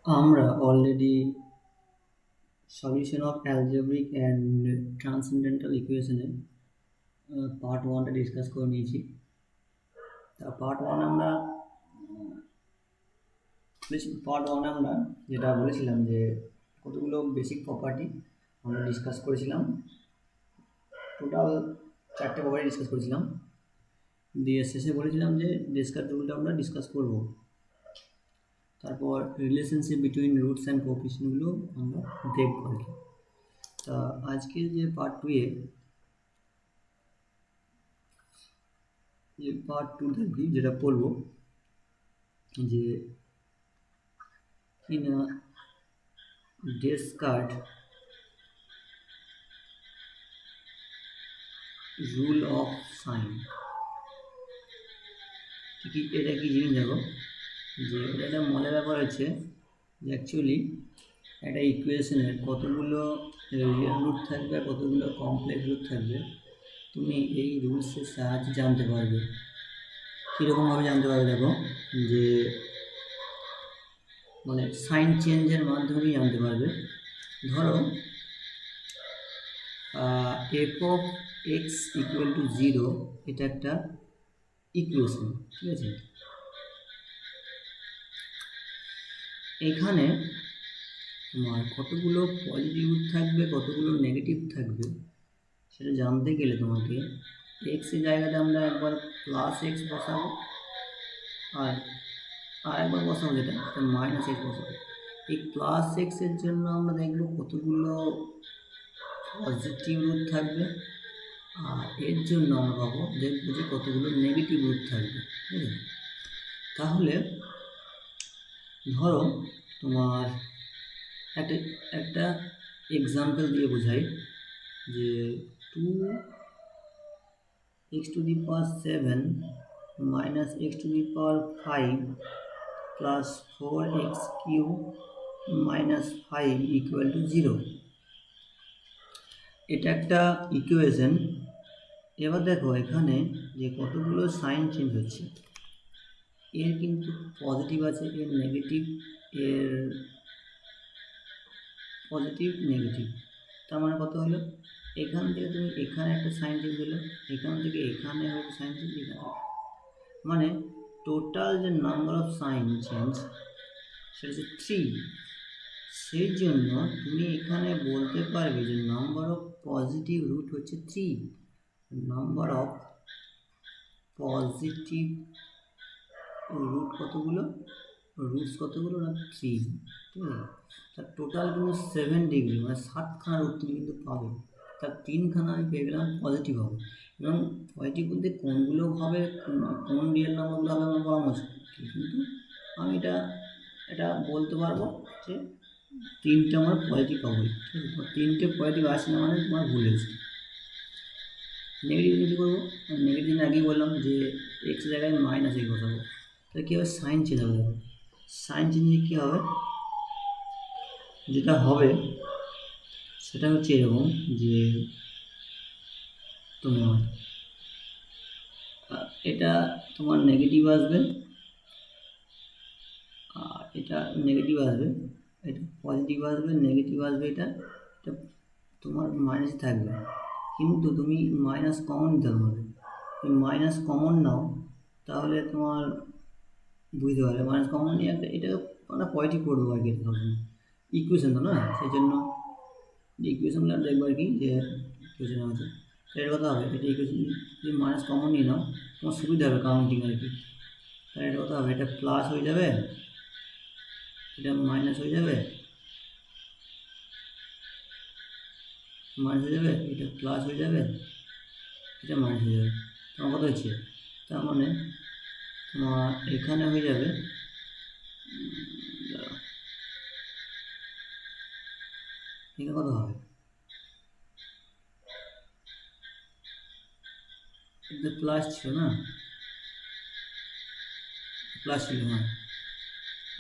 আমরা already solution of algebraic and transcendental ইকুয়েশনের part ওয়ানটা ডিসকাস করে নিয়েছি। তা পার্ট ওয়ানে আমরা যেটা বলেছিলাম যে কতগুলো বেসিক প্রপার্টি আমরা ডিসকাস করেছিলাম, টোটাল 4টে প্রপার্টি ডিসকাস করেছিলাম। দিয়ে শেষে বলেছিলাম যে ডেসকার্ট রুলটা আমরা ডিসকাস করব। তারপর রিলেশনশিপ বিটুইন রুটস অ্যান্ড কোএফিসিয়েন্টগুলো আমরা দেখব আর কি। তা আজকে যে পার্ট টু থাকবে, যেটা পড়বো যে in a Descartes rule of sign কি এটা কি জিনিস দেখো, যে এটা মজার ব্যাপার হচ্ছে যে অ্যাকচুয়ালি একটা ইকুয়েশনের কতগুলো রিয়েল রুট থাকবে আর কতগুলো কমপ্লেক্স রুট থাকবে তুমি এই রুলসের সাহায্যে জানতে পারবে। কীরকমভাবে জানতে পারবে দেখো, যে মানে সাইন চেঞ্জের মাধ্যমেই জানতে পারবে। ধরো F of x equal to 0 এটা একটা ইকুয়েশন, ঠিক আছে। এখানে তোমার কতগুলো পজিটিভ রুট থাকবে কতগুলো নেগেটিভ থাকবে সেটা জানতে গেলে তোমাকে এক্সের জায়গাতে আমরা একবার প্লাস এক্স বসাবো আর একবার বসাবো যেটা মাইনাস এক্স বসাবো। এই প্লাস এক্সের জন্য আমরা দেখবো কতগুলো পজিটিভ রুট থাকবে আর এর জন্য আমরা পাবো দেখবো যে কতগুলো নেগেটিভ রুট থাকবে, ঠিক আছে। তাহলে ধরো তোমার একটা এক্সাম্পল দিয়ে বোঝাই যে 2x⁴ minus x⁵ plus 4x³ minus 5 equal to 0, এটা একটা ইকুয়েশন। এবার দেখো এখানে যে কতগুলো সাইন চেঞ্জ হচ্ছে, এর কিন্তু পজিটিভ আছে, এর নেগেটিভ, এর পজিটিভ নেগেটিভ। তার মানে কত হলো, এখান থেকে তুমি এখানে একটা সাইন চেঞ্জ হলো, এখান থেকে এখানে হলো সাইন চেঞ্জ, এখানে মানে টোটাল যে নাম্বার অফ সাইন চেঞ্জ সেটা হচ্ছে 3। সেই জন্য তুমি এখানে বলতে পারবে যে নাম্বার অফ পজিটিভ রুট হচ্ছে 3। নাম্বার অফ পজিটিভ রুট কতগুলো, রুটস কতগুলো না 3, ঠিক আছে। তার টোটাল কিন্তু 7 ডিগ্রি, মানে 7খানা রুট তুমি কিন্তু পাবে। তার 3খানা আমি পেয়ে গেলাম পজিটিভ হবে, এবং পজিটিভ বলতে কোনগুলো হবে, কোন রিয়েল নাম্বারগুলো হবে আমার বলা মুশকিল, কিন্তু আমি এটা বলতে পারবো যে 3টে আমার পজিটিভ পাবো, ঠিক আছে। 3টে পজিটিভ আসে না মানে তোমার ভুল হয়েছে। নেগেটিভ কী করবো, নেগেটিভ আগেই বললাম যে এক্স জায়গায় মাইনাস এক্স বসাবো, তাহলে কী হবে, সাইন চেঞ্জ হবে। সাইন চেঞ্জে কী হবে, যেটা হবে সেটা হচ্ছে এরকম যে তোমার এটা তোমার নেগেটিভ আসবে আর এটা নেগেটিভ আসবে, এটা পজিটিভ আসবে, নেগেটিভ আসবে, এটা তোমার মাইনাস থাকবে। কিন্তু তুমি মাইনাস কমন নিতে হবে, তুমি মাইনাস কমন নাও তাহলে তোমার বুঝতে পারবে। মাইনাস কমন নিয়ে এটা আমরা পজিটিভ করবো আর কি, এটা সবসময় ইকুয়েশন তো না, সেই জন্য ইকুয়েশনগুলো দেখবো আর কি যে ইকুয়েশন আছে এর কথা হবে। এটা ইকুয়েশন যদি মাইনাস কমন নিয়ে নাও তোমার সুবিধা হবে কাউন্টিং আর কি। তাহলে এটা কথা হবে, এটা প্লাস হয়ে যাবে, এটা মাইনাস হয়ে যাবে, মাইনাস হয়ে যাবে, এটা প্লাস হয়ে যাবে, এটা মাইনাস হয়ে যাবে। তোমার কথা হচ্ছে, তার মানে তোমার এখানে হয়ে যাবে এখানে কত হবে, এটা প্লাস ছিল না, প্লাস ছিল, হ্যাঁ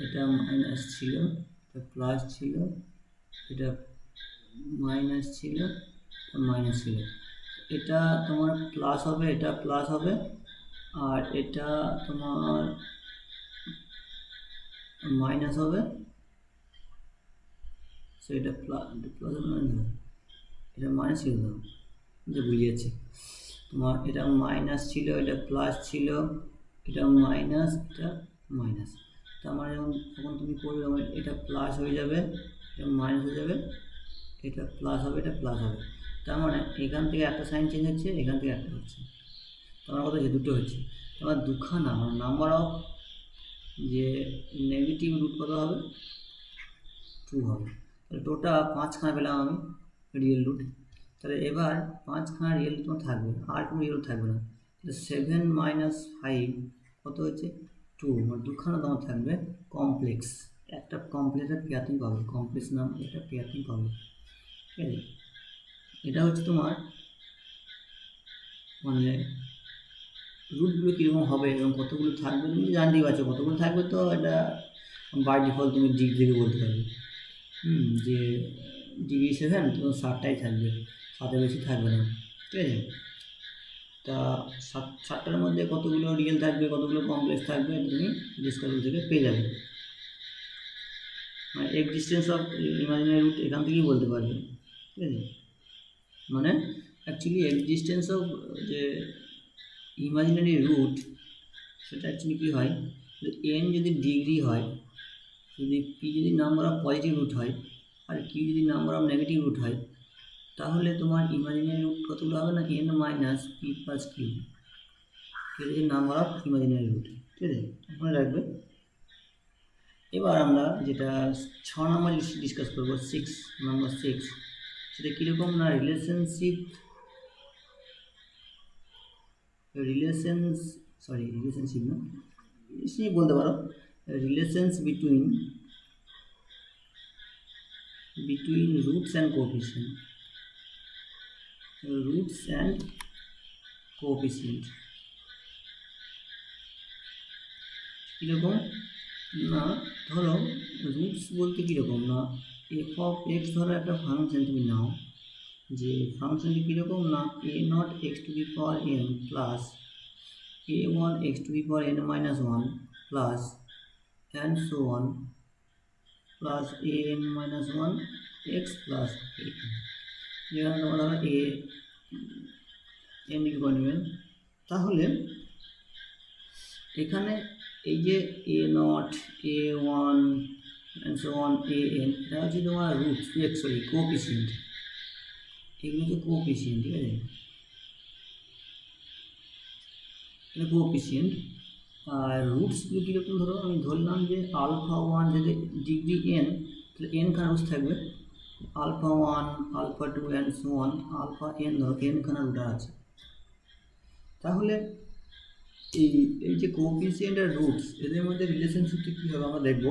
এটা মাইনাস ছিল, এটা প্লাস ছিল, এটা মাইনাস ছিল, মাইনাস ছিল। এটা তোমার প্লাস হবে, এটা প্লাস হবে, আর এটা তোমার মাইনাস হবে, সো এটা প্লাস এটা মাইনাস ছিল না, যে বুঝিয়েছি তোমার এটা মাইনাস ছিল, এটা প্লাস ছিল, এটা মাইনাস, এটা মাইনাস। তার মানে যখন তুমি করবে তখন এটা প্লাস হয়ে যাবে, এটা মাইনাস হয়ে যাবে, এটা প্লাস হবে, এটা প্লাস হবে। তার মানে এখান থেকে একটা সাইন চেঞ্জ হচ্ছে, এখান থেকে একটা হচ্ছে, তোমার কথা হচ্ছে দুটো হচ্ছে। তোমার দুখানা মানে নাম্বার অফ যে নেগেটিভ রুট কত হবে, 2 হবে। তাহলে টোটাল 5খানা পেলাম আমি রিয়েল রুট। তাহলে এবার 5খানা রিয়েল তোমার থাকবে, আর কোনো রিয়েল থাকবে না। তাহলে 7 - 5 কত হচ্ছে 2, মানে দুখানা তোমার থাকবে কমপ্লেক্স। একটা কমপ্লেক্সের পেয়ার তুমি পাবে, কমপ্লেক্স নাম একটা পেয়ার তুমি পাবে, ঠিক আছে। এটা হচ্ছে তোমার মানে রুটগুলো কীরকম হবে এবং কতগুলো থাকবে তুমি জানতেই পারছো। কতগুলো থাকবে তো এটা বাই ডিফল্ট তুমি ডিগ্রি থেকে বলতে পারবে, যে ডিগ্রি 7 তো 7টাই থাকবে, 7-এর বেশি থাকবে না, ঠিক আছে। তা 7টার মধ্যে কতগুলো রিয়েল থাকবে, কতগুলো কমপ্লেক্স থাকবে তুমি ডিসকাশন থেকে পেয়ে যাবে। মানে এক্সিস্টেন্স অফ ইমাজিনারি রুট এখান থেকেই বলতে পারবে, ঠিক আছে। মানে অ্যাকচুয়ালি এক্সিস্টেন্স অফ যে ইমাজিনারি রুট সেটা অ্যাকচুয়ালি কী হয়, এন যদি ডিগ্রি হয়, যদি পি যদি নাম্বার অফ পজিটিভ রুট হয় আর কিউ যদি নাম্বার অফ নেগেটিভ রুট হয়, তাহলে তোমার ইমাজিনারি রুট কতগুলো হবে না, n - p + q, এটা হচ্ছে নাম্বার অফ ইমাজিনারি রুট, ঠিক আছে, মনে রাখবে। এবার আমরা যেটা 6 নম্বর ডিসকাস করবো, 6 নম্বর, সেটা কীরকম না রিলেশনশিপ বলতে পারো, relations between roots and coefficient, কীরকম না, ধরো রুটস বলতে কীরকম না, f(x) ধরো একটা ফাংশন তুমি নাও, যে ফাংশনটি কীরকম না a0 x⁴n plus a1 x⁴n - 1 plus and so on plus an - 1 x plus a, যেখানে তোমরা ধরো a n করে নেবেন। তাহলে এখানে এই যে a0 a1 and so on an, এটা হচ্ছে তোমার রুটস, কোএফিসিয়েন্ট, এগুলো হচ্ছে কোএফিসিয়েন্ট, ঠিক আছে, এটা কোএফিসিয়েন্ট। আর রুটসগুলো কীরকম, ধরো আমি ধরলাম যে α1 যদি ডিগ্রি n, তাহলে n খানা রুটস থাকবে, α1 α2 and so on αn, ধরো n খানা রুটার আছে। তাহলে এই যে কোএফিসিয়েন্ট আর রুটস এদের মধ্যে রিলেশনশিপটি কী হবে আমরা দেখব।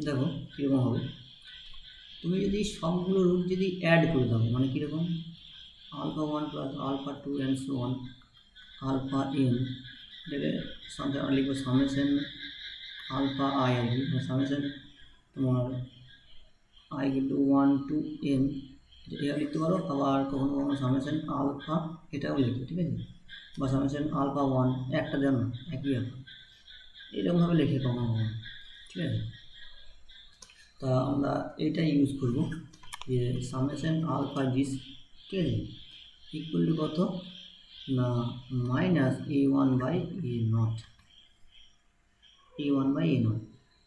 দেখো কীরকম হবে, তুমি যদি সবগুলো রুট যদি অ্যাড করে দাও, মানে কীরকম α1 + α2 and so on αn, এটাকে লিখবো সামেশন আলফা আই আর কি, সামেশন তোমার i = 1 to n, এটা লিখতে পারো। আবার কখনো কখনো সামেশন আলফা এটাও লিখবে, ঠিক আছে, বা সামেশন α1 একটা দেন না, একই ব্যাপার, এরকমভাবে লিখে কখনো কখনো, ঠিক আছে। তা আমরা এটা ইউজ করব যে সামেশন আলফা দিস, ঠিক আছে, ইকুয়াল টু কত না -a1/a0,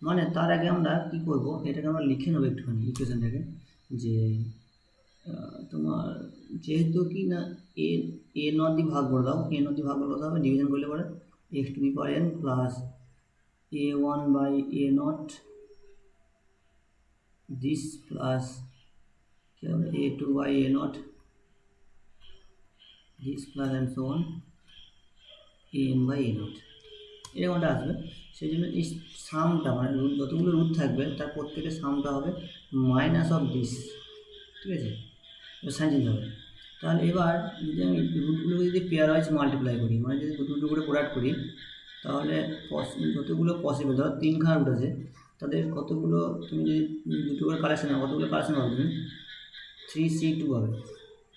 মানে তার আগে আমরা কি করব, এটাকে আমরা লিখে নেবো একটুখানি ইকুয়েশনটাকে, যে তোমার যেহেতু কি না a0 দিয়ে ভাগ করে দাও, a0 দিয়ে ভাগ করে কথা হবে, ডিভিশন করলে পরে x⁴n plus a1/a0 this plus কী হবে a2/a0 this plus and so on an/a0, এরকমটা আসবে। সেই জন্য এই সামটা মানে যতগুলো রুট থাকবে তার প্রত্যেকের সামটা হবে মাইনাস অফ দিস, ঠিক আছে, সাইন চেঞ্জ হবে। তাহলে এবার যদি আমি রুটগুলো যদি পেয়ার ওয়াইজ মাল্টিপ্লাই করি, মানে যদি দুটো করে প্রোডাক্ট করি, তাহলে যতগুলো পসিবল, ধরো 3খানা রুট আছে, তাদের কতগুলো তুমি যদি দুটো করে কালেকশন নাও, কতগুলো কালেকশন পাবে তুমি 3c2 পাবে,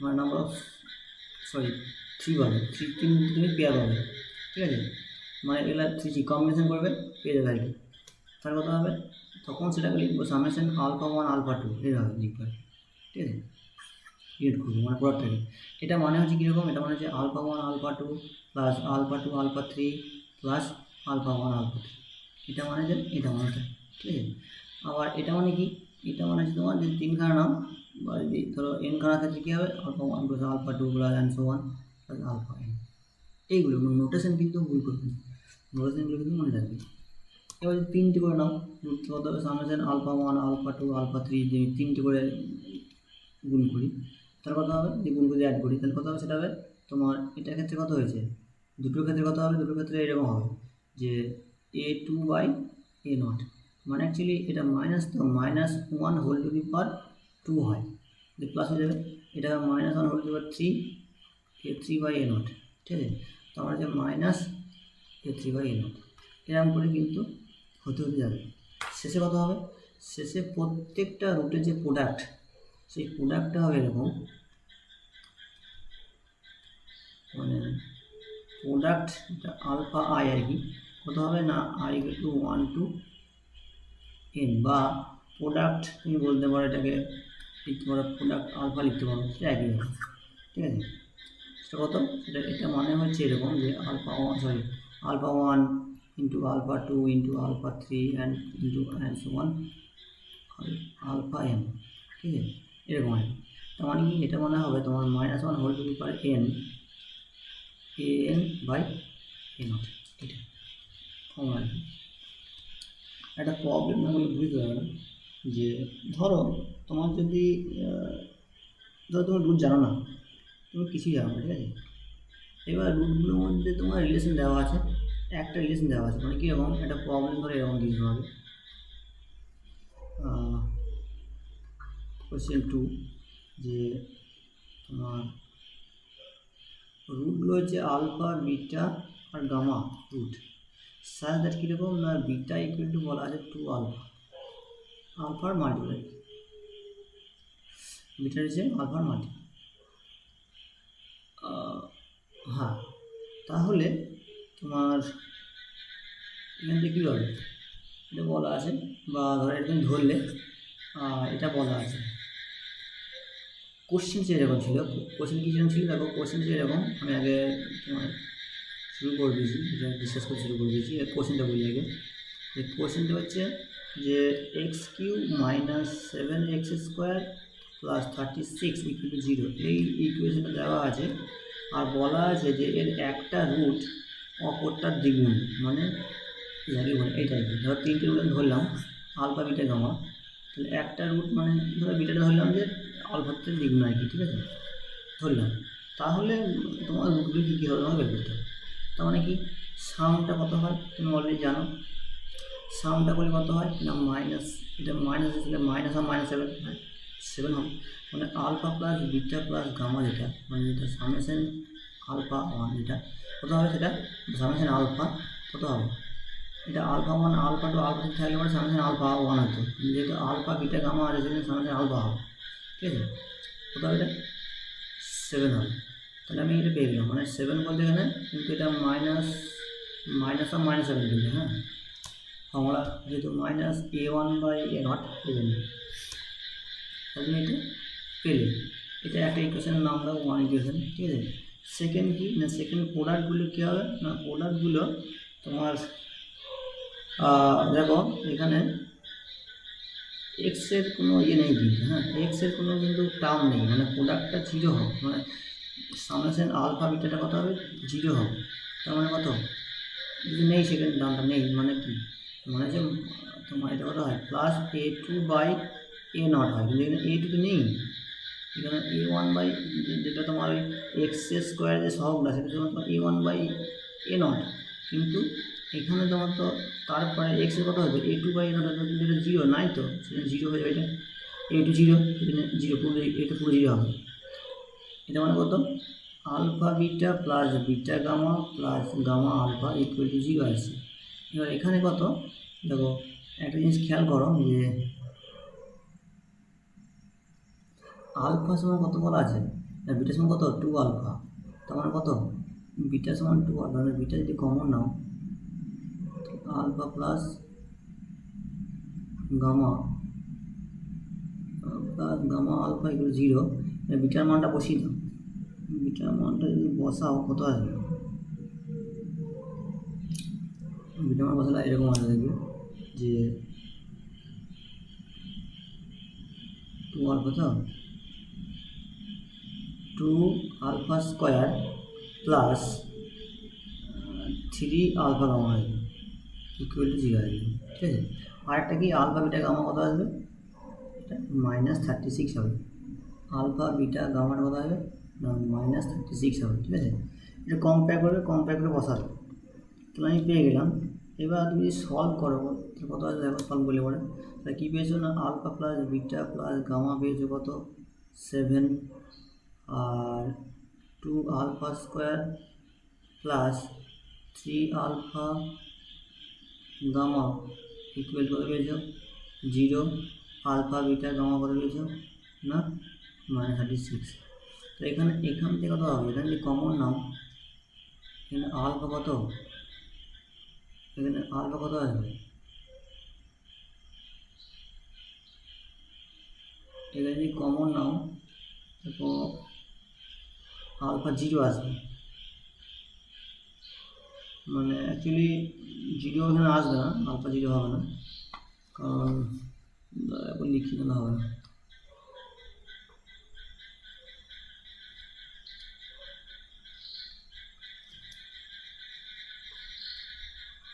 মানে নাম্বার অফ 3 পাবে, 3 তুমি পেয়ার পাবে, ঠিক আছে, মানে এগুলো 3c কম্বিনেশন করবে পেয়ে যাবে আর কি। তার কথা হবে তখন সেটাকে লিখবো summation alpha one alpha two এইভাবে লিখবে, ঠিক আছে, ক্রিয়েট করবো মানে প্রোডাক্টটাকে। এটা মানে হচ্ছে কীরকম, এটা মানে হচ্ছে alpha one alpha two plus alpha two alpha three plus alpha one alpha three, এটা মানে যে এটা মানে ঠিক আছে। আবার এটা মানে কি, এটা মানে হচ্ছে তোমার যে তিনখানা নাম বা যদি ধরো এন খানা ক্ষেত্রে কী হবে alpha one plus alpha two plus and so on plus alpha n, এইগুলো নোটেশন কিন্তু ভুল করবে, নোটেশনগুলো কিন্তু মনে রাখবে। এবার যদি তিনটে করে নাও কত হবে summation alpha one alpha two alpha three, যে তিনটে করে গুণ করি তার কথা হবে, যে গুণ করে অ্যাড করি তাহলে কত হবে, সেটা হবে তোমার এটার ক্ষেত্রে কত হয়েছে, দুটোর ক্ষেত্রে কত হবে, দুটোর ক্ষেত্রে এরকম হবে যে a two by a naught, মানে অ্যাকচুয়ালি এটা মাইনাস, তো minus one whole to the power two হয়, যে প্লাস হয়ে যাবে, এটা minus one whole to the power three a three by a naught, ঠিক আছে। তো আমার যে minus a three by a naught এরকম করে কিন্তু হতে হতে যাবে। শেষে কত হবে, শেষে প্রত্যেকটা রুটের যে প্রোডাক্ট সেই প্রোডাক্টটা হবে এরকম, মানে প্রোডাক্ট আলফা আই আর কি, কত হবে না i equal to one to n, বা প্রোডাক্ট তুমি বলতে পারো এটাকে লিখতে পারো প্রোডাক্ট আলফা লিখতে পারো, সেটা একই হবে, ঠিক আছে। সেটা কত, সেটা এটা মানে হচ্ছে এরকম যে alpha one sorry alpha one into alpha two into alpha three and into and so on alpha n, ঠিক আছে, এরকম হয়। তার মানে কি, এটা মনে হবে তোমার minus one whole to the power n n by a naught, এটা ফর্মুলা। একটা প্রবলেম না হলে বুঝতে পারবে না, যে ধরো তোমার যদি ধরো তোমার রুট জানো না, তুমি কিছুই জানো না, ঠিক আছে, এবার রুটগুলোর মধ্যে তোমার রিলেশন দেওয়া আছে, একটা রিলেশন দেওয়া আছে, মানে কীরকম একটা প্রবলেম ধরে এরকম কিছু হবে, কোয়েশ্চেন টু, যে তোমার রুটগুলো হচ্ছে আলফা বিটা আর গামা রুট, সাজ দ্যাট কীরকম না বিটা ইকুয়াল টু বলা আছে টু আলফা, আলফার মাল্টিপ্লাই, বিটা হচ্ছে আলফার মাল্টিপ্লাই। হ্যাঁ, তাহলে তোমার এখান থেকে কী হবে, এটা বলা আছে, বা ধরো এটা তুমি ধরলে এটা বলা আছে, কোশ্চেন যেরকম ছিল, কোশ্চেন কী যেরকম ছিল দেখো, কোশ্চেন যেরকম আমি আগে তোমার শুরু করে দিয়েছি, এটা ডিসকাস করে শুরু করে দিয়েছি, কোশ্চেনটা বলি আগে, যে কোশ্চেনটা হচ্ছে যে x cube minus seven x square plus 36 equal to 0, এই ইকুয়েশনটা দেওয়া আছে, আর বলা আছে যে এর একটা রুট অপরটার দ্বিগুণ, মানে যাকে বলে এই টাইপের, ধরো তিনটে রুট ধরলাম আলফা বিটা গামা, তাহলে একটা রুট মানে ধরো বিটাটা ধরলাম যে আলফাতে দ্বিগুণ আর কি, ঠিক আছে, ধরলাম, তাহলে তোমার রুটগুলি কী কী হবে তোমার বের করতে হবে। তার মানে কি, সামটা কত হয় তুমি অলরেডি জানো, সামটা করলে কত হয় না মাইনাস, এটা মাইনাস আসলে মাইনাস আর মাইনাস সেভেন, সেভেন হবে, মানে alpha plus beta plus gamma যেটা, মানে যেটা সামেশন আলফা ওয়ান, যেটা কত হবে, সেটা সামেশন আলফা কত হবে, এটা alpha one alpha two alpha three থাকলে মানে সামেশন আলফা ওয়ান হতো, যেহেতু আলফা বিটা গামা আছে সেখানে সামেশন আলফা হবে, ঠিক আছে, কত হবে এটা 7 হবে। তাহলে আমি এটা পেয়ে গেলাম, মানে 7 বলতে এখানে কিন্তু এটা মাইনাস আর মাইনাস 7 কিন্তু, হ্যাঁ ফর্মুলা যেহেতু minus a one by a naught পেলেন, তাহলে তুমি এটা পেলে, এটা একটা ইকুয়েশনের নাম দাও ওয়ান ইকুয়েশন, ঠিক আছে। সেকেন্ড কি না, সেকেন্ড প্রোডাক্টগুলো কী হবে না, প্রোডাক্টগুলো তোমার দেখো এখানে এক্সের কোনো ইয়ে নেই কিন্তু, হ্যাঁ এক্সের কোনো কিন্তু টার্ম নেই, মানে প্রোডাক্টটা 0 হবে, মানে সামেশন আলফা বিটাটা কত হবে 0 হবে, তার মানে কত যদি নেই সেকেন্ড টার্মটা নেই, মানে কি মানে যে তোমার এটা কত হয় plus a two by a naught হয়, কিন্তু এখানে এ টু তো নেই, এখানে এ ওয়ান বাই যেটা তোমার ওই এক্স স্কোয়ার যে সহগটা সেটা তোমার এ ওয়ান বাই এ নট, কিন্তু এখানে তোমার তো তারপরে এক্সের কত হবে এ টু বাই এ নট, কিন্তু এটা 0 নাই, তো সেটা 0 হয়ে যাবে, এটা এ টু 0, এখানে 0 পুরো, এটা পুরো 0 হবে, এটা মানে কত alpha beta plus beta gamma plus gamma alpha equal to 0 আসছে। এবার এখানে কত দেখো একটা জিনিস খেয়াল করো, যে আলফা সমান কত বলা আছে না, বিটা সমান কত 2 আলফা, তার মানে কত বিটা সমান 2 আলফা, মানে বিটা যদি কমন নাও alpha plus gamma plus gamma alpha equal 0, বিটার মানটা বসিয়ে দাও। বিটার মানটা যদি বসাও কত আসবে? বিটার মান বসালে এরকম আসবে, দেখবে যে 2 আলফা, তো 2 alpha square plus 3 alpha gamma আসবে ইকুয়াল টু 0 আসবে, ঠিক আছে। আরেকটা কি, আলফা বিটা গামা কত আসবে? এটা -36 হবে। আলফা বিটা গামাটা কত আসবে না -36 হবে, ঠিক আছে। এটা কম্পেয়ার করে বসাবে, তাহলে আমি পেয়ে গেলাম। এবার তুমি যদি সলভ করো কত আসবে দেখো, সলভ করলে পরে তাহলে কী পেয়েছো না, alpha plus beta plus gamma পেয়েছো কত 7, আর 2 alpha square plus 3 alpha gamma equal কত পেয়েছো 0, আলফা বিটা গামা কত পেয়েছো না -36। তো এখান থেকে কত হবে, এখানে যদি কমন নাও, এখানে আলফা কত, এখানে আলফা কত আসবে, এখানে যদি কমন নাও তো আলফা 0 আসবে, মানে অ্যাকচুয়ালি 0 এখানে আসবে না, আলফা 0 হবে না, কারণ এখন লিখি না হবে না।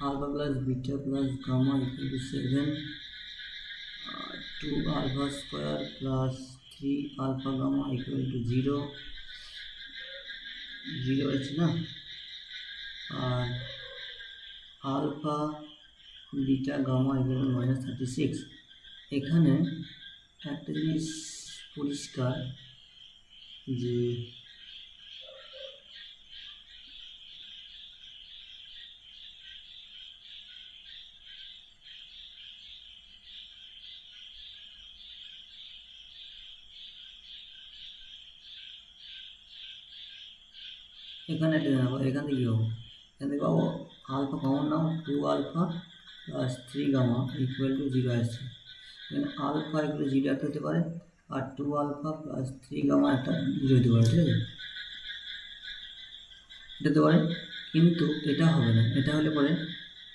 Alpha plus beta plus gamma equal to 7, 2 alpha square plus 3 alpha gamma equal to 0 হচ্ছে না, আর alpha beta gamma equal to -36। এখানে একটা জিনিস পরিষ্কার যে এখানে একটা জানাবো, এখান থেকে কী হবো, এখান থেকে পাবো আলফা কমন নাও, 2 alpha plus 3 gamma equal to 0 আসছে। এখানে আলফা ইকুয়াল 0 একটা হতে পারে, আর 2 আলফা প্লাস 3 গামা একটা 0 হতে পারে, ঠিক আছে, এটা হতে পারে। কিন্তু এটা হবে না, এটা হলে পরে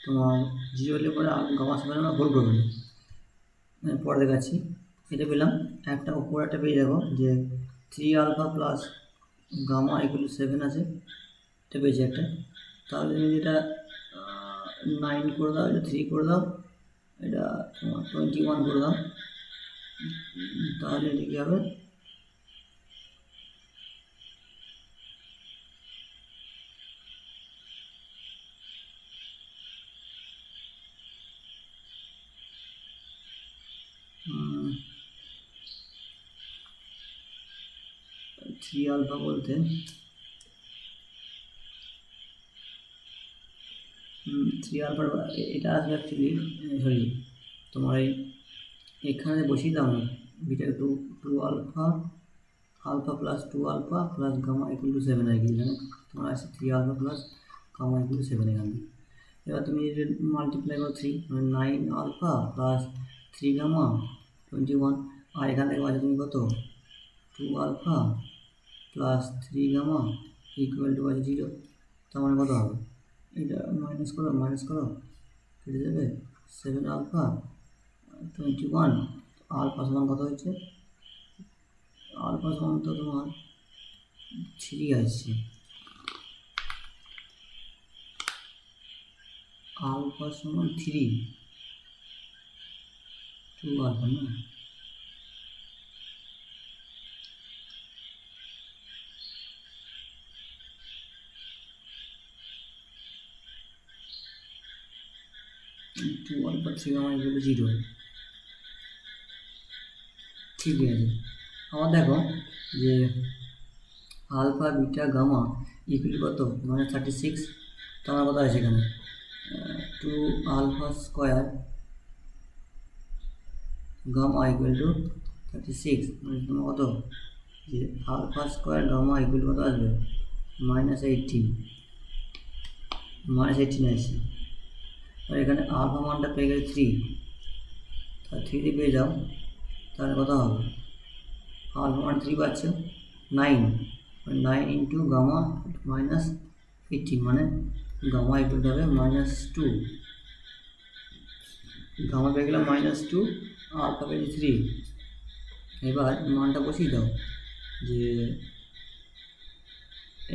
তোমার 0 হলে পরে গামার সাথে আমরা ভুল করবে না, পরে দেখাচ্ছি। এটা পেলাম, একটা উপর একটা পেয়ে যাবো যে 3 alpha plus gamma equal to 7 আছে, এটা পেয়েছি একটা। তাহলে যদি এটা 9 করে দাও, এটা 3 করে দাও, এটা তোমার 21 করে দাও, তাহলে এটা কী হবে, থ্রি আলফা বলতে 3 আলফার এটা আসবে অ্যাকচুয়ালি, সরি তোমার এখানে বসিয়ে দাও না, beta 2 alpha, alpha plus 2 alpha plus gamma equal to 7 আর কি, এখানে তোমার আছে 3 alpha plus gamma equal to 7 এখানে। এবার তুমি মাল্টিপ্লাই করো 3, মানে 9 আলফা প্লাস 3 গামা 21, আর এখান থেকে আছে তুমি কত 2 alpha plus 3 gamma equal to আছে 0, তার মানে কত হবে, এটা মাইনাস করো কেটে যাবে, 7 আলফা 21, আলফা সমান কত হচ্ছে, আলফা সমান তো তোমার 3 আসছে, আলফা সমান 3, 2 আলফা না, two alpha 3 gamma equal to 0, ঠিক আছে। আবার দেখো যে আলফা বিটা গামা ইকুয়াল কত -36, তো আমার কথা আছে এখানে 2 alpha square gamma equal to 36, মানে তোমার কত যে আলফা স্কোয়ার গামা ইকুয়াল কত আসবে -18 আসছে, আর এখানে আলফা মানটা পেয়ে গেছে 3, থ্রি পেয়ে যাও, তাহলে কত হবে? আলফা মানে 3 পাচ্ছ, 9 9 ইন্টু গামা মাইনাস 18 মানে গামা ইকুয়াল হবে -2, গামা পেয়ে গেলাম -2, আলফা পেয়েছি 3। এবার মানটা বসিয়ে দাও, যে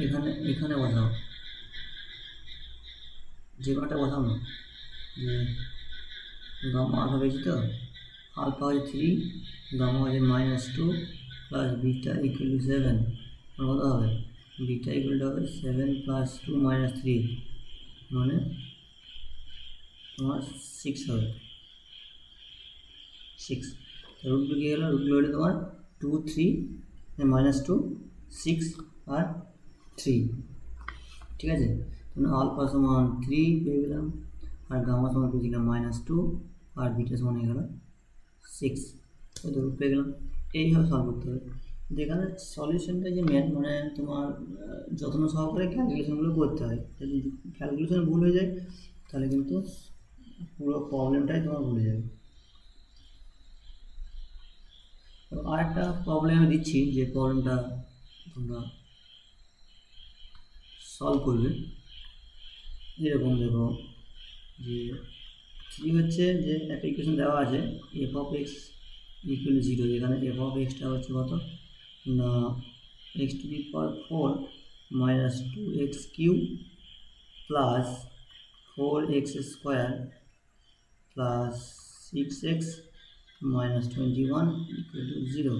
এখানে এখানে বসাও, যে কোনোটা বসাও না, যে গামা আলফা পেয়েছি তো, আলফা হচ্ছে 3, গামা হচ্ছে -2 প্লাস বিটা ইকুয়াল টু 7, কত হবে? বিটা ইকুয়াল টু হবে 7 + 2 - 3 মানে তোমার 6 হবে, 6। রুটগুলো কী হলো? রুটগুলো হলো তোমার 2 3 -2 6 আর 3, ঠিক আছে? আলফা সমান 3 পেয়ে গেলাম, আর গামা সমান পেয়েছিলাম -2, আর বিটা সমান হয়ে গেল 6, তো রুট পেয়ে গেলাম। এইভাবে সলভ করতে হবে। যেখানে সলিউশনটা যে মেন মানে তোমার যত্ন সহকারে ক্যালকুলেশনগুলো করতে হয়, যদি ক্যালকুলেশন ভুল হয়ে যায় তাহলে কিন্তু পুরো প্রবলেমটাই তোমার ভুলে যাবে। আর একটা প্রবলেম আমি দিচ্ছি, যে প্রবলেমটা তোমরা সলভ করবে। এরকম দেখো, যে কি হচ্ছে, যে একটা ইকুয়েশন দেওয়া আছে f(x) = 0, এখানে f(x)টা হচ্ছে কত না x⁴ - 2x³ plus 4x² plus 6x - 21 = 0।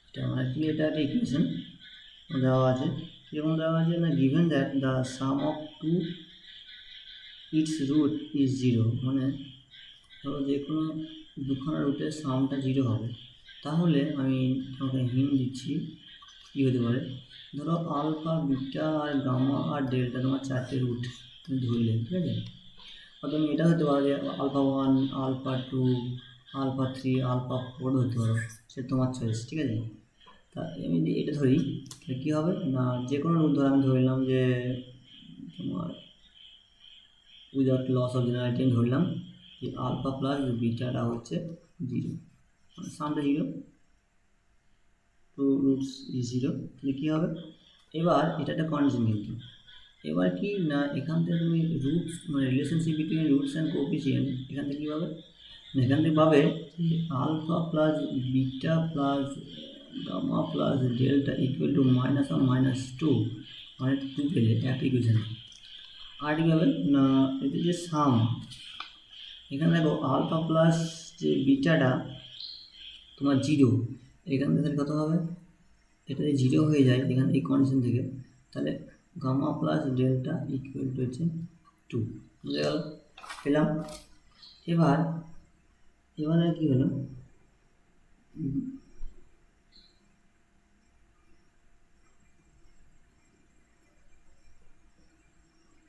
এটা মানে কি, এটা একটা ইকুয়েশন দেওয়া আছে। কীরকম দেওয়া আছে না, given that the sum of two its root is 0, মানে ধরো যে কোনো দুখানা রুটের সামটা 0 হবে, তাহলে আমি তোমাকে হিন্ট দিচ্ছি কী হতে পারে। ধরো আলফা বিটা আর গামা আর ডেল্টা তোমার 4টে রুট তুমি ধরলে, ঠিক আছে? আর তুমি এটা হতে পারো যে আলফা 1, আলফা 2, আলফা 3, আলফা 4 ধরতে পারো, সে তোমার চয়েস, ঠিক আছে? তা আমি যদি এটা ধরি তাহলে কী হবে না, যে কোনো রুট ধরে আমি ধরলাম যে তোমার উইদাউট লস অফ জেনারেলিটি ধরলাম যে আলফা প্লাস বিটাটা হচ্ছে 0, মানে সামটা 0, টু রুটস ইজ 0, তাহলে কী হবে? এবার এটা একটা কন্ডিশন, কিন্তু এবার কি না, এখান থেকে তুমি রুটস মানে relationship between roots and coefficient এখান থেকে কী পাবে না, এখান থেকে পাবে যে alpha plus beta plus gamma plus delta equal to -1 - 2, মানে 2 পেলে একটা ইকুয়েশন। আর কী হবে না, এটা যে সাম, এখানে দেখো আলফা প্লাস যে বিটাটা তোমার 0, এখান থেকে কত হবে? এটা যদি 0 হয়ে যায় এখানে এই কন্ডিশন থেকে, তাহলে gamma plus delta equal to হচ্ছে 2, বুঝে গেল? পেলাম। এবারে কী হলো,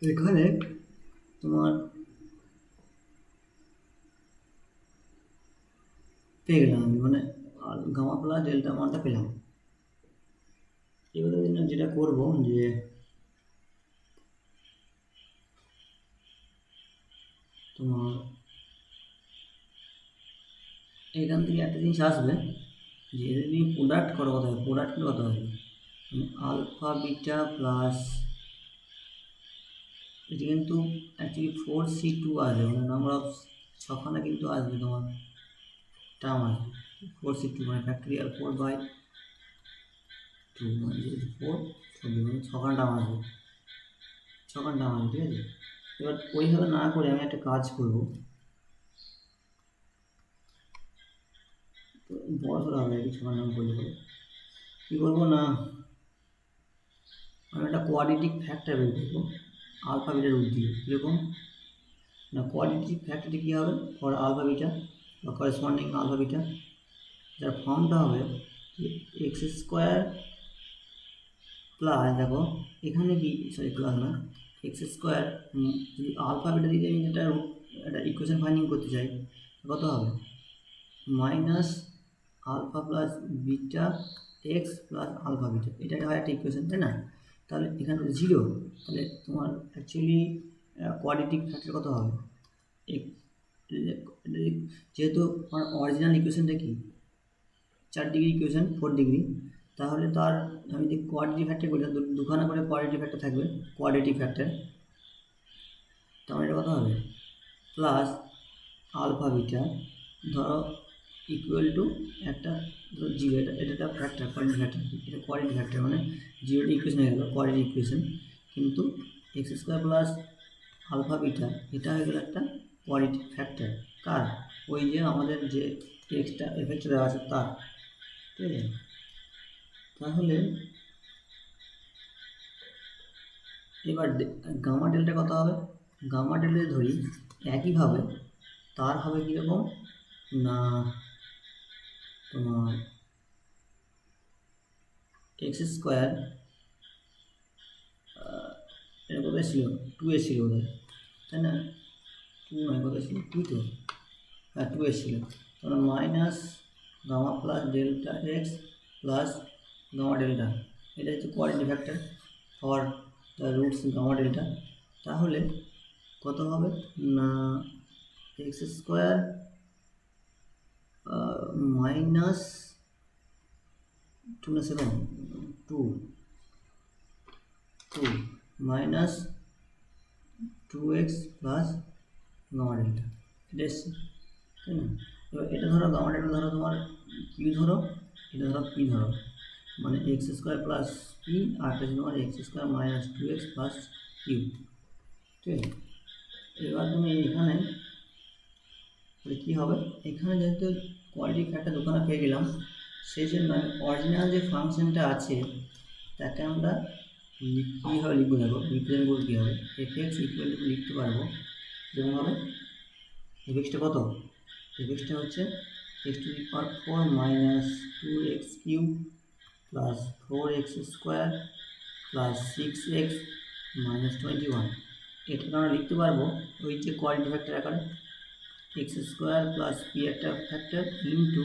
এখানে তোমার পেয়ে গেলাম আমি, মানে গামা প্লাস ডেল্টা মানটা পেলাম। এবারে যেটা করবো যে তোমার এখান থেকে একটা জিনিস আসবে, যে এটা যদি প্রোডাক্ট করো, কত হবে? প্রোডাক্ট করলে কত হবে? আলফা বিটা প্লাস, এটি কিন্তু অ্যাকচুয়ালি 4c2 আসবে, মানে নাম্বার অফ 6খানা কিন্তু আসবে তোমার টার্ম আসবে 4c2, মানে ফ্যাক্টরিয়াল 4/2, মানে 4 মানে 6খানা টার্ম আসবে, 6খানা টার্ম আসবে, ঠিক আছে? এবার ওইভাবে না করে আমি একটা কাজ করবো, তো বড় সড়ো হবে আর কি, 6খানা টার্ম করলে পরে কী করবো না, আমি একটা কোয়াড্রেটিক ফ্যাক্টর বের করবো আলফা বিটার রুট দিয়ে। কীরকম না, কোয়াড্রেটিক ফ্যাক্টরটি কী হবে ফর আলফা বিটা বা করেসপন্ডিং আলফা বিটা, যার ফর্মটা হবে x² প্লাস, দেখো এখানে কি সরি প্লাস না, x² যদি আলফা বিটা দিয়ে আমি যেটা একটা ইকুয়েশন ফাইন্ডিং করতে চাই, কত হবে? Minus alpha plus beta x plus alpha beta, এটা হয় একটা ইকুয়েশন, তাই না? তাহলে এখানে 0, তাহলে তোমার অ্যাকচুয়ালি কোয়াড্রেটিক ফ্যাক্টর কত হবে? যেহেতু আমার অরিজিনাল ইকুয়েশনটা কি 4 ডিগ্রি ইকুয়েশন 4 ডিগ্রি, তাহলে তার আমি যদি কোয়াড্রেটিক ফ্যাক্টর করি দুখানা করে কোয়াড্রেটিক ফ্যাক্টর থাকবে, কোয়াড্রেটিক ফ্যাক্টর, তাহলে এটা কত হবে প্লাস আলফা বিটা ধরো ইকুয়াল টু একটা ধরো জিরো, এটা একটা ফ্যাক্টর কোয়াড্রেটিক ফ্যাক্টর, এটা কোয়াড্রেটিক ফ্যাক্টর মানে জিরোটি ইকুয়েশন হয়ে গেল কোয়াড্রেটিক ইকুয়েশন, কিন্তু x square plus alpha beta এটা হয়ে গেল একটা কোয়াড্রেটিক ফ্যাক্টর কার, ওই যে আমাদের যে এক্সটা এফেক্টটা দেওয়া আছে তার, ঠিক আছে। তাহলে এবার গামা ডেল্টা কত হবে, গামা ডেল্টা ধরি একইভাবে তার হবে কীরকম না তোমার এক্স স্কোয়ার, এটা কোথায় ছিল 2 ছিল বোধ হয়, তাই না 2 নয় কোথায় ছিল 2 তো, হ্যাঁ 2 ছিল, তাহলে minus gamma plus delta x plus gamma delta, এটা হচ্ছে quadratic factor for the roots gamma delta. তাহলে কত হবে না এক্স স্কোয়ার মাইনাস 2 না 7 2 minus 2x plus gamma delta, এটা এসছে, তাই না। এবার এটা ধরো গামা ডেল্টা ধরো তোমার কিউ ধরো, এটা ধরো পি ধরো, মানে এক্স স্কোয়ার প্লাস পি আর এটা তোমার x square minus 2x plus q, ঠিক আছে। এবার তুমি এখানে কী হবে, এখানে যেহেতু কোয়াড্রেটিক ফ্যাক্টর দোকানে পেয়ে গেলাম, সেই জন্য অরিজিনাল যে ফাংশনটা আছে তাকে আমরা কীভাবে লিখবো দেখো, রিপ্রেজেন্ট করবো কী হবে, এফএক্স ইকুয়াল টু লিখতে পারবো যেমন হবে এফএক্সটা কত, এফএক্সটা হচ্ছে x to the power 4 minus 2x cube plus 4x square plus 6x minus 21, এটাকে আমরা লিখতে পারবো ওই যে কোয়াড্রেটিক ফ্যাক্টর আকারে এক্স স্কোয়ার প্লাস পি একটা factor into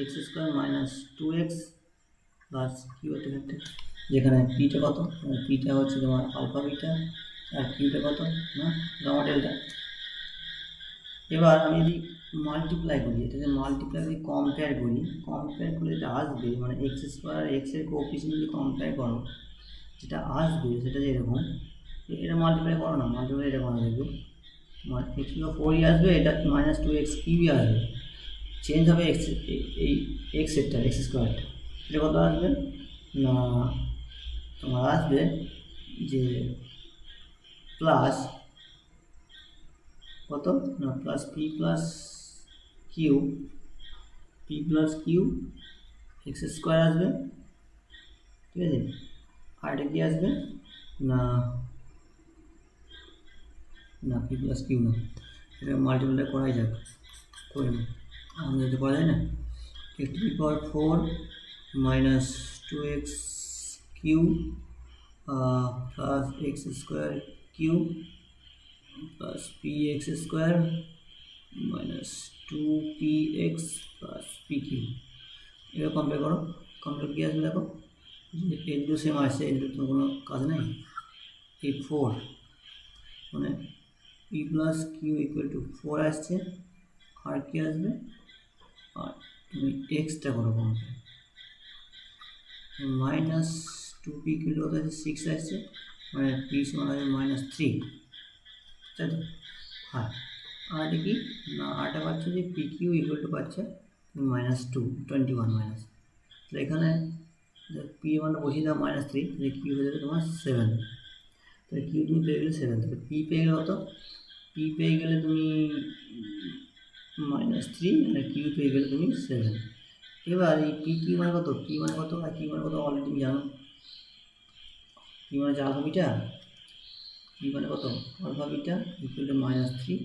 x square minus 2x plus q একটা ফ্যাক্টর, যেখানে পিটা কত, পিটা হচ্ছে তোমার আলফা বিটা আর কিউটা কত না গামা ডেল্টা। এবার আমি যদি মাল্টিপ্লাই করি, এটা যে মাল্টিপ্লাই যদি কম্পেয়ার করি, কম্পেয়ার করলে যেটা আসবে মানে এক্স স্কোয়ার এক্সের কোএফিসিয়েন্ট যদি কম্পেয়ার করো যেটা আসবে সেটা যে এরকম, এটা মাল্টিপ্লাই করো না, মাল্টিপ্লাই এটা করা দেখবে এক্স কিউ 4ই আসবে, এটা মাইনাস 2x কিউই আসবে, চেঞ্জ হবে এক্স, এই এক্স এরটা এক্স স্কোয়ারটা, এটা কত আসবে না তোমার আসবে যে প্লাস কত না plus p plus q x square আসবে, ঠিক আছে। আর এটা কি আসবে না না পি প্লাস কিউ না, এটা মাল্টিপ্লাই করাই যাক, করে না আমাদের যেতে করা যায় না, x to the power 4 minus 2x cube plus x square q plus p x square minus 2px plus p q, এটা কম্পেয়ার করো, কম্পেয়ার কী আসবে দেখো, যে এর দু সেম আসছে, এর তো কোনো কাজ নেই, এই 4 মানে p plus Q equal to 4 আসছে, আর কি আসবে আর তুমি এক্সটা করো compare, minus 2p equal to কত আছে 6 আসছে, মানে পি সমান আছে মাইনাস 3, তাই তো। হ্যাঁ আর কি না আরটা পাচ্ছে যে পি কিউ ইকুয়াল টু পাচ্ছে মাইনাস 21 মাইনাস, তো এখানে পি মানটা বসিয়ে দাও মাইনাস 3, তাহলে কিউ হয়ে যাবে তোমার 7, তাহলে কিউ তুমি পেয়ে গেলে 7, তাহলে পি পেয়ে গেলে কত, পি পেয়ে গেলে তুমি মাইনাস 3 আর কিউ পেয়ে গেলে তুমি 7। এবার এই পি কিউ মানে কত, পি মানে কত আর কিউ মানে কত অলরেডি তুমি জানো, পি মানে হচ্ছে আলফা বিটা, পি মানে কত alpha beta equal to minus 3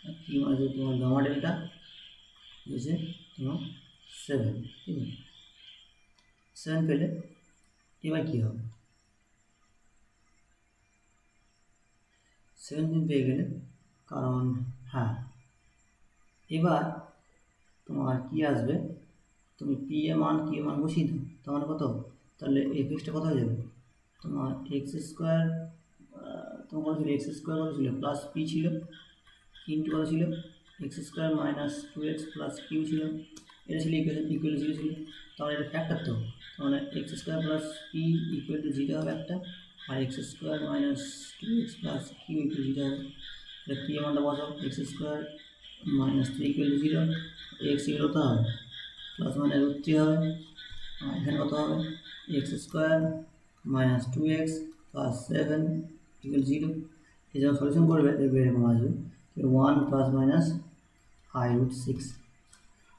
আর কি মানে হচ্ছে তোমার গামা ডেল্টা হচ্ছে তোমার 7, ঠিক আছে 7 পেলে এবার কী হবে 7 দিন পেয়ে গেলে, কারণ হ্যাঁ এবার তোমার কি আসবে, তুমি পি এ মান কি মান বসিয়ে দাও, তোমার কত, তাহলে এফএক্সটা কত হয়ে যাবে তোমার এক্স স্কোয়ার, তোমার কত ছিল এক্স স্কোয়ার কত ছিল প্লাস পি ছিল, ইন্টু কত ছিল x square minus 2x plus q ছিল, এটা ছিল ইকুয়াল টু 0 ছিল, তাহলে এটা ফ্যাক্টর তো, তাহলে X square plus P equal to 0 হবে একটা, আর X square minus 2x plus Q equal to 0 হবে। এটা পি এর মানটা বসাও, X square minus 3 equal to 0, X equal কত হবে প্লাস মাইনাস √3 হবে, আর এখানে কত হবে x square minus 2x plus 7 equal 0। এই যখন সলিউশন করবে দেখবে এরকম আসবে 1 plus minus i√6,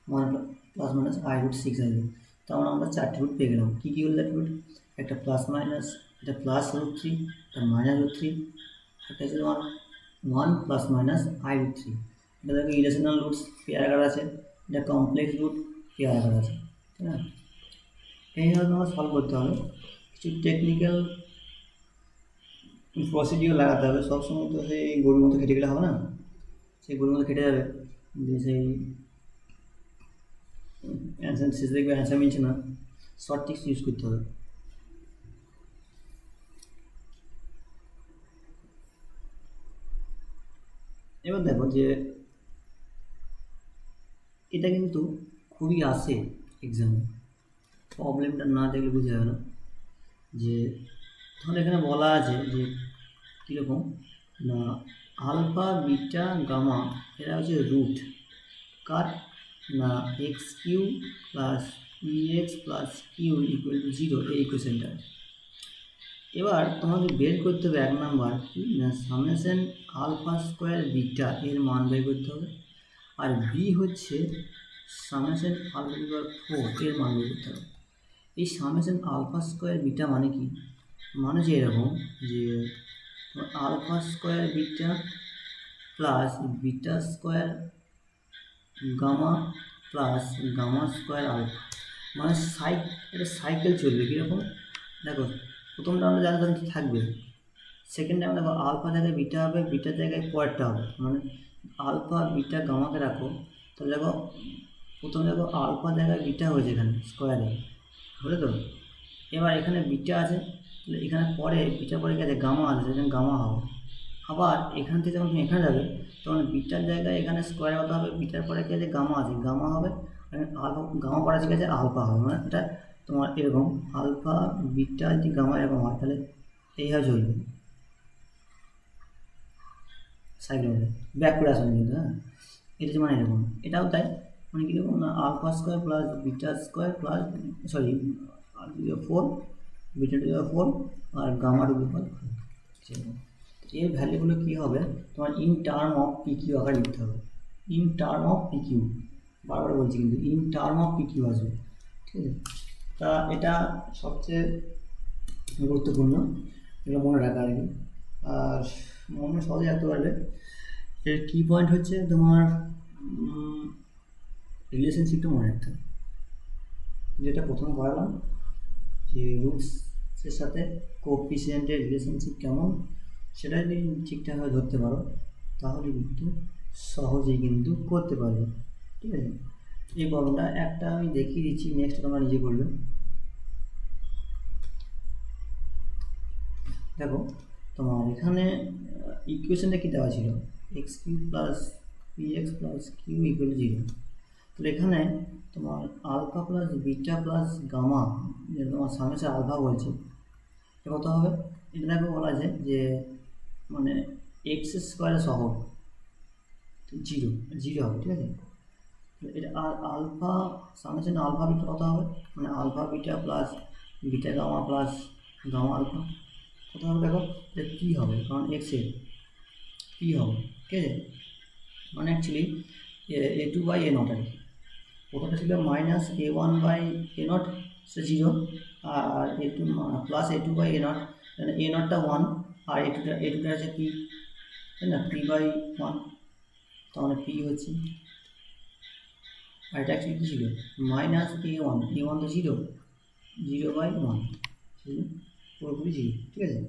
1 plus minus i√6 আসবে। তখন আমরা 4টে রুট পেয়ে গেলাম। কী কী হলো 4টে রুট? একটা প্লাস মাইনাস, এটা প্লাস √3, একটা মাইনাস √3, একটা হচ্ছে 1 প্লাস মাইনাস i√3। এটা দেখো ইরেশনাল রুটস পেয়ার আকার আছে, এটা কমপ্লেক্স রুট পেয়ার আকার আছে, ঠিক না? এইভাবে তোমার সলভ করতে হবে। কিছু টেকনিক্যাল প্রসিডিওর লাগাতে হবে, সবসময় তো সেই গরুর মতো খেটে গেলে হবে না, সেই গরুর মতো খেটে যাবে যে সেই অ্যান্সার শেষে দেখবে অ্যান্সার মিলছে না, শর্ট ট্রিক্স ইউজ করতে হবে। এবার দেখো যে এটা কিন্তু খুবই আসে এক্সামে, প্রবলেমটা না দেখলে বুঝে যাবে না। যে তাহলে এখানে বলা আছে যে কীরকম না আলফা বিটা গামা এরা হচ্ছে রুট কার না এক্স কিউ প্লাস ইএক্স প্লাস কিউ ইকুয়াল টু 0 এই ইকুয়েশনটা। এবার তোমাকে বের করতে হবে 1 নাম্বার কি না সামেশন আলফা স্কোয়ার বিটা এর মান বের করতে হবে, আর বি হচ্ছে সামেশন আলফা স্কোয়ার 4 এর মান বের করতে হবে। এই সামেশন আলফা স্কোয়ার বিটা মানে কি? মানে যে এরকম যে alpha square beta plus beta square gamma plus gamma square alpha, মানে এটা সাইকেল চলবে। কীরকম দেখো, প্রথম রাউন্ডে যারা থাকবে, সেকেন্ড রাউন্ডে দেখো আলফা জায়গায় বিটা হবে, বিটার জায়গায় পরেরটা হবে, মানে আলফা বিটা গামাকে রাখো, তাহলে দেখো প্রথমে দেখো আলফা জায়গায় বিটা হয়েছে এখানে স্কোয়ারে, বুঝলে তো? এবার এখানে বিটা আছে, তাহলে এখানে পরে বিটার পরে গেছে গামা আছে, সেখানে গামা হবে। আবার এখান থেকে যখন তুমি এখানে যাবে তখন বিটার জায়গায় এখানে স্কোয়ার কত হবে, বিটার পরে গেছে গামা আছে, গামা হবে, আলফা গামা পরে আছে গেছে আলফা হবে, মানে এটা তোমার এরকম আলফা বিটা যদি গামা এরকম হয় তাহলে এইভাবে চলবে সাইকেল ব্যাক করে আসবে কিন্তু। হ্যাঁ, এটা হচ্ছে মানে এরকম, এটাও তাই, মানে কীরকম না alpha square plus beta square plus 4 beta 4 আর গামা 4। এর ভ্যালুগুলো কী হবে তোমার in term of p q আকারে লিখতে হবে, in term of p q, বারবার বলছি কিন্তু in term of p q আসবে, ঠিক আছে? তা এটা সবচেয়ে গুরুত্বপূর্ণ, এটা মনে রাখা আর কি, আর মনে সহজে রাখতে পারবে। এর কি পয়েন্ট হচ্ছে তোমার রিলেশনশিপটা মনে রাখতে হবে, যেটা প্রথমে করালাম যে রুটসের সাথে কোএফিসিয়েন্টের রিলেশনশিপ কেমন, সেটা যদি ঠিকঠাকভাবে ধরতে পারো তাহলে কিন্তু সহজেই কিন্তু করতে পারবে, ঠিক আছে? এই প্রবলেমটা একটা আমি দেখিয়ে দিচ্ছি, নেক্সট তোমরা নিজে করবে। দেখো তোমার এখানে ইকুয়েশনটা কী দেওয়া ছিল, x cube plus p x plus Q equal 0। তাহলে এখানে তোমার alpha plus beta plus gamma, যেটা তোমার সামেশন আলফা বলছে, এটা কত হবে? এটা দেখো বলা আছে যে মানে এক্স স্কোয়ারের সহগ 0 হবে, ঠিক আছে? এটা আর আলফা সামেশন আলফা বিটা কত হবে, মানে alpha beta plus beta gamma plus gamma alpha কত হবে? দেখো এটা পি হবে, কারণ এক্সের পি হবে, ঠিক আছে? মানে অ্যাকচুয়ালি a2/a0 আর কি, প্রথমটা ছিল মাইনাস a1/a0 সে 0, আর a2 প্লাস a2/a0, a0টা 1 আর a2টা আছে পি, তাই না? p/1, তাহলে পি হচ্ছে, আর এটা অ্যাকচুয়ালি কী ছিল মাইনাস a1 তো 0/1 ছিল, পুরোপুরি 0, ঠিক আছে?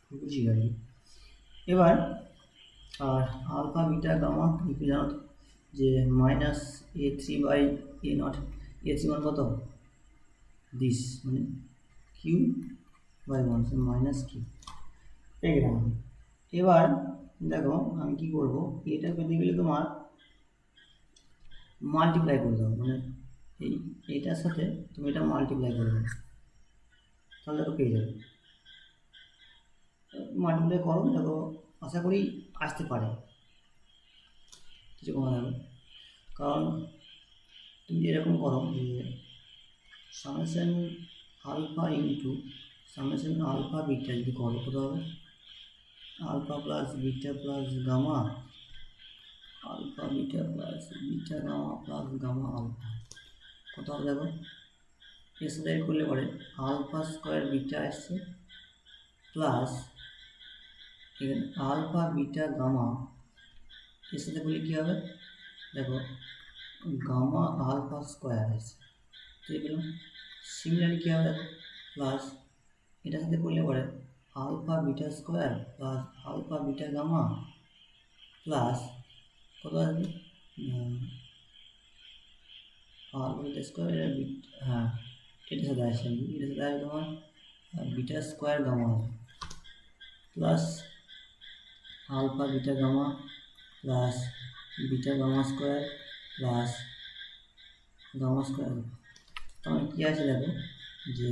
পুরোপুরি 0 আর কি। এবার আর আলফা বিটা গামা একটু জানো তো যে মাইনাস a3/a0, a3 মান কত দিস, মানে q/1, মাইনাস কিউ পেয়ে গেলাম। এবার দেখো আমি কি করবো, এটা পেতে গেলে তোমার মাল্টিপ্লাই করে দাও, মানে এই এটার সাথে তুমি এটা মাল্টিপ্লাই করবে, তাহলে দেখো পেয়ে যাবে। মাল্টিপ্লাই করো, দেখো আশা করি আসতে পারে কিছু কমা যাবে। কারণ তুমি এরকম করো যে summation alpha into summation alpha beta যদি করো কত হবে, alpha plus beta plus gamma alpha beta plus beta gamma plus gamma alpha কত হবে দেখো। এর সাথে করলে পরে আলফা স্কোয়ার বিটা আসছে প্লাস এখানে আলফা বিটা গামা, এর সাথে করলে কী হবে দেখো গামা আলফা স্কোয়ার আসছে, ঠিক পেলাম। সিমিলারলি কী হবে দেখো প্লাস এটার সাথে করলে পরে alpha beta square plus alpha beta gamma plus কত আসবে আলফা বিটা স্কোয়ার, হ্যাঁ এটার সাথে আসছে, এটার সাথে আসবে তোমার beta square gamma plus alpha beta gamma plus beta gamma square plus gamma square. তখন কী আছে দেখো যে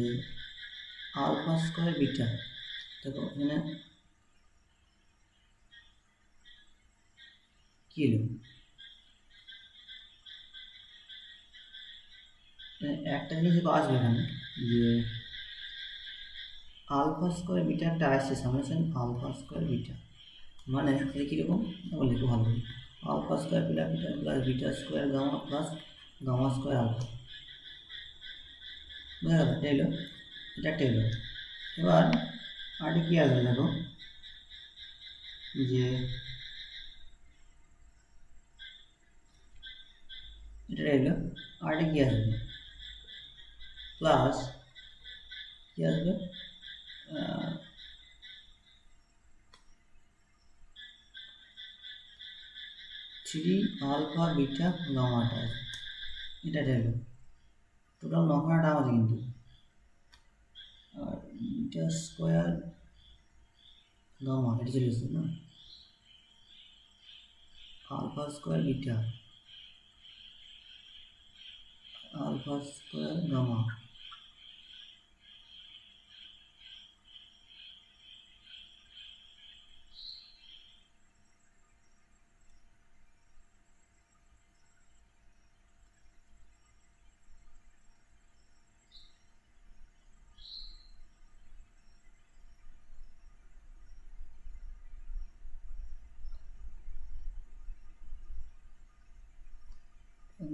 আলফা স্কোয়ার বিটা, দেখো এখানে কী এলো, একটা জিনিস আসবে এখানে যে আলফা স্কোয়ার বিটাটা আসছে সামেশন আলফা স্কোয়ার বিটা, মানে এটা কীরকম বলে একটু ভালো, alpha square beta beta plus beta square gamma plus gamma square alpha, বুঝা গেল, এটা এলো, এটা একটা এলো। এবার আরেকটা কী আসবে দেখো যে এটা এলো, আরেকটা কী আসবে প্লাস কী আসবে থ্রি আলফা বিটা গামাটা আসবে, এটা এলো। টোটাল 9খানা টার্ম আছে কিন্তু, আর বিটা স্কোয়ার গামা এটা চলে এসছে না, alpha square beta alpha square gamma,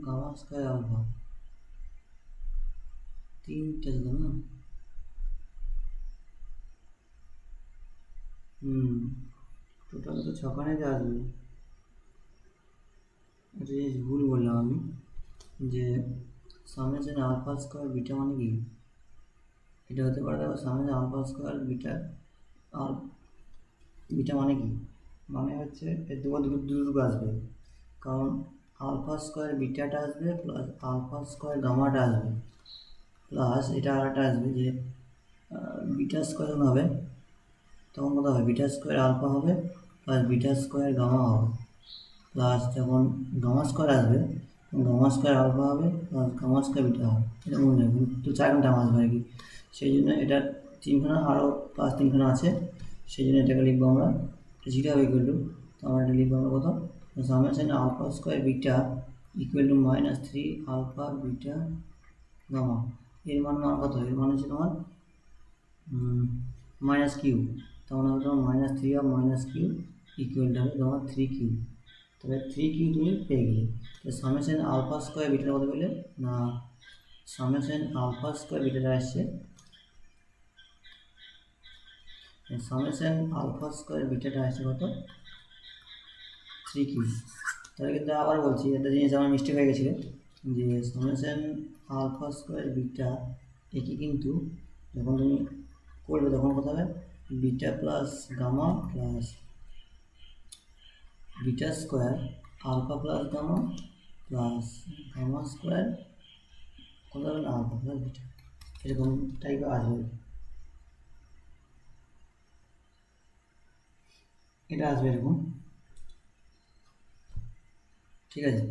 gamma square alpha, তিনটে ছিল না, টোটাল তো 6খানাতে আসবে। একটা জিনিস ভুল বললাম আমি, যে সামেশন আলফা স্কোয়ার বিটা মানে কি, এটা হতে পারে দেখো সামেশন আলফা স্কোয়ার বিটা আর বিটা মানে কি, মানে হচ্ছে এর দুটো দুটো আসবে, কারণ আলফা স্কোয়ার বিটাটা আসবে প্লাস আলফা স্কোয়ার গামাটা আসবে প্লাস এটা আরেকটা আসবে যে বিটা স্কোয়ার যখন হবে তখন কত হবে, বিটা স্কোয়ার আলফা হবে প্লাস বিটা স্কোয়ার গামা হবে প্লাস যখন গামা স্কোয়ার আসবে গামা স্কোয়ার আলফা হবে প্লাস গামা স্কোয়ার বিটা হবে, এটা মনে রাখবেন। তো 4খানা টার্ম আসবে আর কি, সেই জন্য এটা 3খানা আরও প্লাস 3খানা আছে, সেই জন্য এটাকে লিখবো আমরা 0 হবে ইকুয়াল টু, তো আমরা এটা লিখবো আমরা কত summation alpha square beta equal to -3 alpha beta gamma, এর মান কত, এর মান হচ্ছে তোমার মাইনাস কিউ, তখন হবে তোমার -3 of minus q equal to হবে তোমার 3 কিউ, তবে 3 কিউ তুমি পেয়ে গেলে। তো সামেশন আলফা স্কোয়ার বিটার কত পেলে না, সামেশন আলফা স্কোয়ার বিটাটা আসছে সামেশন আলফা স্কোয়ার বিটাটা আসছে কত 3 কিউ। তাহলে কিন্তু আবার বলছি একটা জিনিস আমার মিস্টেক হয়ে গেছিলো, যে সামেশন আলফা স্কোয়ার বিটা একে কিন্তু যখন তুমি করবে তখন কত হবে beta plus gamma plus beta square alpha plus gamma plus gamma square কত হবে না আলফা প্লাস বিটা, এরকম টাইপের আসবে। এটা আসবে এরকম, ঠিক আছে।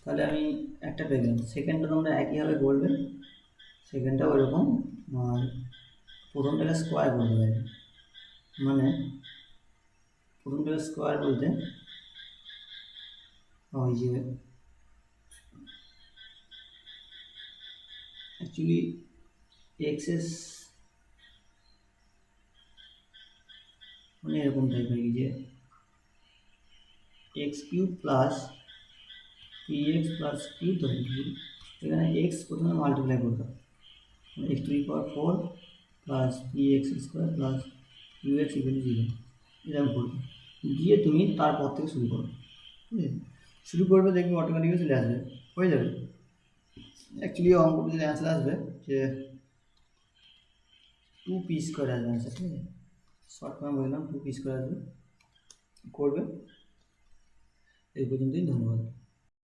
তাহলে আমি একটা পেয়ে গেলাম। সেকেন্ডটা তোমরা একইভাবে করবে, সেকেন্ডটা ওইরকম, আর প্রথমটাকে স্কোয়ার করতে পারবে। মানে প্রথমটাকে স্কোয়ার বলতে ওই যে অ্যাকচুয়ালি এক্সেস মানে এরকম টাইপের যে x cube plus p x plus q ধরে, এখানে এক্স প্রথমে মাল্টিপ্লাই করতে হবে, x to the power 4 plus p x square plus u x equal to 0, এরকম করবে। দিয়ে তুমি তারপর থেকে শুরু করো, ঠিক আছে। শুরু করবে, দেখবে অটোমেটিক্যালি চলে আসবে, হয়ে যাবে। অ্যাকচুয়ালি অঙ্কটা যদি অ্যান্সার আসবে যে 2p স্কোয়ার আসবে অ্যান্সার, ঠিক আছে। শর্ট ফর্ম বললাম 2p স্কোয়ার আসবে, করবে। এই পর্যন্তই, ধন্যবাদ।